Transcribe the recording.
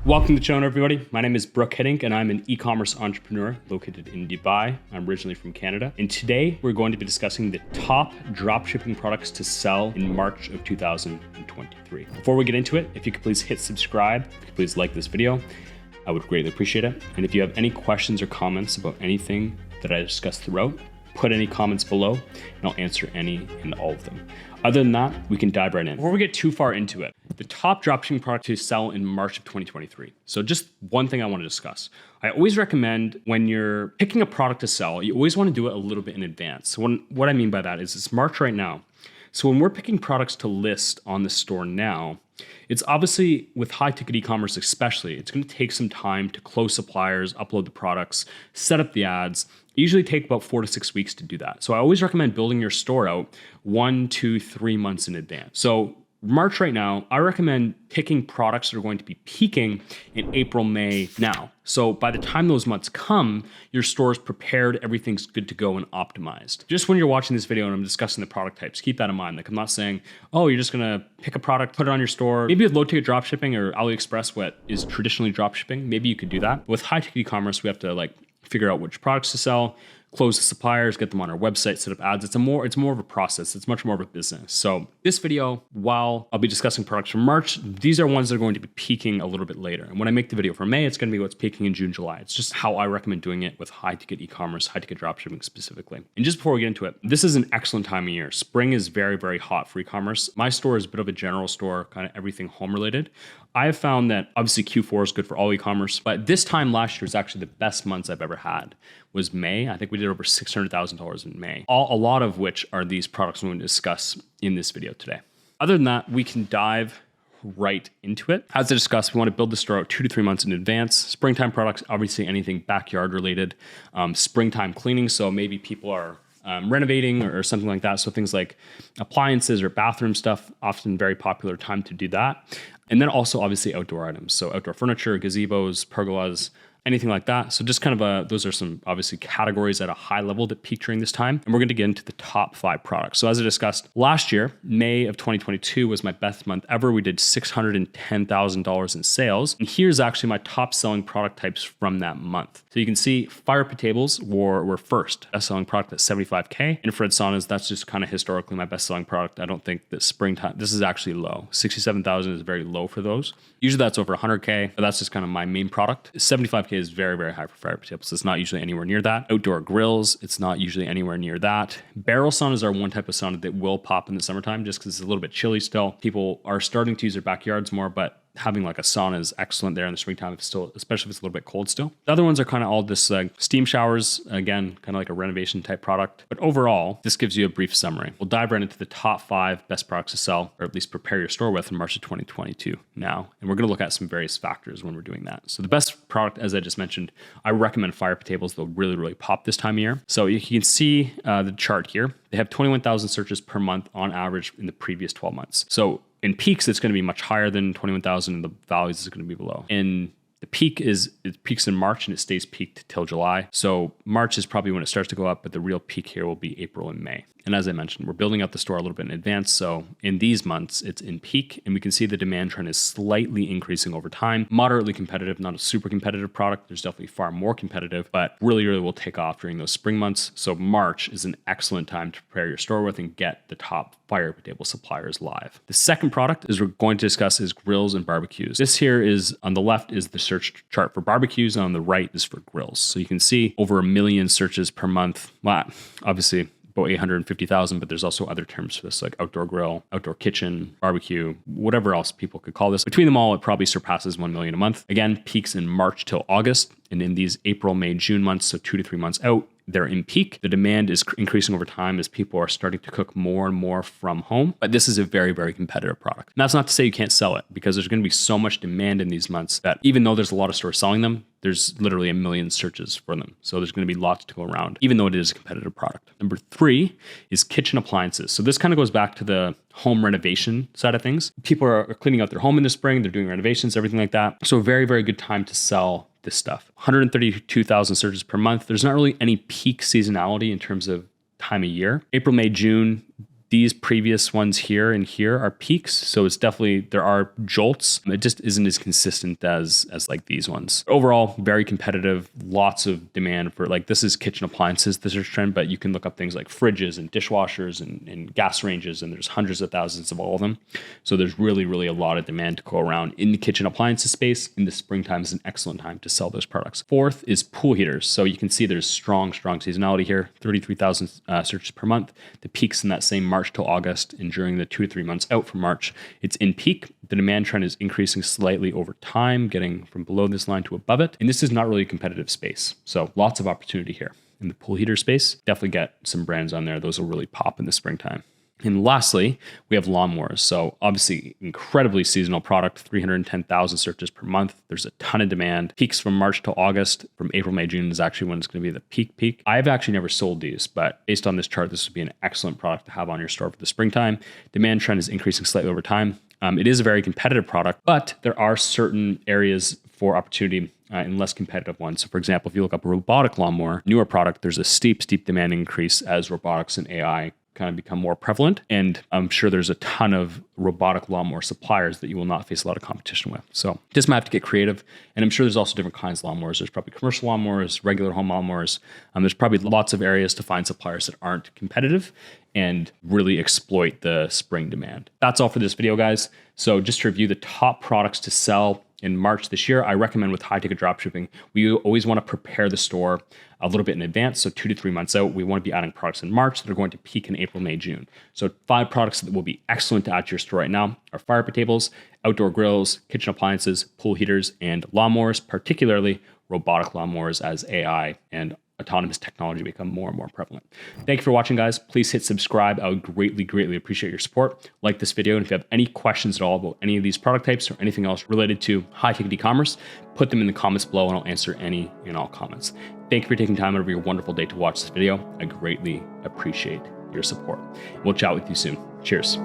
Welcome to the channel, everybody. My name is Brook Hiddink, and I'm an e-commerce entrepreneur located in Dubai. I'm originally from Canada. And today we're going to be discussing the top dropshipping products to sell in March of 2023. Before we get into it, if you could please hit subscribe, if you could please like this video, I would greatly appreciate it. And if you have any questions or comments about anything that I discussed throughout, put any comments below and I'll answer any and all of them. Other than that, we can dive right in. Before we get too far into it, the top dropshipping product to sell in March of 2023. So just one thing I want to discuss. I always recommend when you're picking a product to sell, you always want to do it a little bit in advance. So what I mean by that is it's March right now. So when we're picking products to list on the store now, it's obviously with high ticket e-commerce especially, it's going to take some time to close suppliers, upload the products, set up the ads. It usually take about 4 to 6 weeks to do that. So I always recommend building your store out 1, 2, 3 months in advance. So March right now, I recommend picking products that are going to be peaking in April, May now. So by the time those months come, your store is prepared, everything's good to go and optimized. Just when you're watching this video and I'm discussing the product types, keep that in mind. Like I'm not saying, oh, you're just gonna pick a product, put it on your store. Maybe with low ticket dropshipping or AliExpress, what is traditionally dropshipping, maybe you could do that. With high ticket e-commerce, we have to figure out which products to sell, close the suppliers, get them on our website, set up ads. It's more of a process. It's much more of a business. So this video, while I'll be discussing products from March, these are ones that are going to be peaking a little bit later. And when I make the video for May, it's going to be what's peaking in June, July. It's just how I recommend doing it with high ticket e-commerce, high ticket dropshipping specifically. And just before we get into it, this is an excellent time of year. Spring is very, very hot for e-commerce. My store is a bit of a general store, kind of everything home related. I have found that obviously Q4 is good for all e-commerce, but this time last year is actually the best months I've ever had was May. I think we did over $600,000 in May, a lot of which are these products we're going to discuss in this video today. Other than that, we can dive right into it. As I discussed, we want to build the store out 2 to 3 months in advance. Springtime products, obviously anything backyard related, springtime cleaning. So maybe people are renovating or something like that. So things like appliances or bathroom stuff, often very popular time to do that. And then also obviously outdoor items. So outdoor furniture, gazebos, pergolas, anything like that. So just kind of those are some obviously categories at a high level that peak during this time. And we're going to get into the top 5 products. So as I discussed last year, May of 2022 was my best month ever. We did $610,000 in sales. And here's actually my top selling product types from that month. So you can see fire pit tables were first, best selling product at $75K. Infrared saunas, that's just kind of historically my best selling product. I don't think that springtime, this is actually low. 67,000 is very low for those. Usually that's over 100K, but that's just kind of my main product. 75K is very, very high for fire pit tables. It's not usually anywhere near that. Outdoor grills, it's not usually anywhere near that. Barrel saunas are one type of sauna that will pop in the summertime just because it's a little bit chilly still. People are starting to use their backyards more, but having like a sauna is excellent there in the springtime, especially if it's a little bit cold still. The other ones are kind of all just steam showers, again, kind of like a renovation type product. But overall, this gives you a brief summary. We'll dive right into the top 5 best products to sell, or at least prepare your store with in March of 2022 now. And we're going to look at some various factors when we're doing that. So the best product, as I just mentioned, I recommend fire pit tables. They'll really, really pop this time of year. So you can see the chart here. They have 21,000 searches per month on average in the previous 12 months. So in peaks, it's going to be much higher than 21,000 and the valleys is going to be below. And the peak it peaks in March and it stays peaked till July. So March is probably when it starts to go up, but the real peak here will be April and May. And as I mentioned, we're building out the store a little bit in advance. So in these months, it's in peak and we can see the demand trend is slightly increasing over time. Moderately competitive, not a super competitive product. There's definitely far more competitive, but really will take off during those spring months. So March is an excellent time to prepare your store with and get the top fire pit table suppliers live. The second product is we're going to discuss is grills and barbecues. This here is on the left is the search chart for barbecues and on the right is for grills. So you can see over 1 million searches per month. Well, obviously about 850,000, but there's also other terms for this like outdoor grill, outdoor kitchen, barbecue, whatever else people could call this. Between them all, it probably surpasses 1 million a month. Again, peaks in March till August. And in these April, May, June months, so 2 to 3 months out, they're in peak. The demand is increasing over time as people are starting to cook more and more from home. But this is a very, very competitive product. And that's not to say you can't sell it because there's going to be so much demand in these months that even though there's a lot of stores selling them, there's literally 1 million searches for them. So there's going to be lots to go around, even though it is a competitive product. Number 3 is kitchen appliances. So this kind of goes back to the home renovation side of things. People are cleaning out their home in the spring. They're doing renovations, everything like that. So a very, very good time to sell this stuff. 132,000 searches per month. There's not really any peak seasonality in terms of time of year. April, May, June, These previous ones here and here are peaks. So it's definitely, there are jolts. It just isn't as consistent as like these ones. Overall, very competitive, lots of demand for, like, this is kitchen appliances, the search trend, but you can look up things like fridges and dishwashers and gas ranges, and there's hundreds of thousands of all of them. So there's really, really a lot of demand to go around in the kitchen appliances space. In the springtime is an excellent time to sell those products. Fourth is pool heaters. So you can see there's strong seasonality here, 33,000 searches per month. The peaks in that same March till August, and during the 2 to 3 months out from March, it's in peak. The demand trend is increasing slightly over time, getting from below this line to above it. And this is not really a competitive space. So lots of opportunity here. In the pool heater space, definitely get some brands on there. Those will really pop in the springtime. And lastly, we have lawnmowers. So obviously incredibly seasonal product, 310,000 searches per month. There's a ton of demand. Peaks from March to August. From April, May, June is actually when it's going to be the peak. I've actually never sold these, but based on this chart, this would be an excellent product to have on your store for the springtime. Demand trend is increasing slightly over time. It is a very competitive product, but there are certain areas for opportunity in less competitive ones. So for example, if you look up a robotic lawnmower, newer product, there's a steep demand increase as robotics and AI kind of become more prevalent. And I'm sure there's a ton of robotic lawnmower suppliers that you will not face a lot of competition with. So just might have to get creative. And I'm sure there's also different kinds of lawnmowers. There's probably commercial lawnmowers, regular home lawnmowers. There's probably lots of areas to find suppliers that aren't competitive and really exploit the spring demand. That's all for this video, guys. So just to review the top products to sell in March this year, I recommend with high ticket dropshipping, we always want to prepare the store a little bit in advance. So 2 to 3 months out, we want to be adding products in March that are going to peak in April, May, June. So 5 products that will be excellent to add to your store right now are fire pit tables, outdoor grills, kitchen appliances, pool heaters, and lawnmowers, particularly robotic lawnmowers as AI and autonomous technology become more and more prevalent. Thank you for watching, guys. Please hit subscribe. I would greatly appreciate your support. Like this video, and if you have any questions at all about any of these product types or anything else related to high-ticket e-commerce, put them in the comments below and I'll answer any and all comments. Thank you for taking time out of your wonderful day to watch this video. I greatly appreciate your support. We'll chat with you soon. Cheers.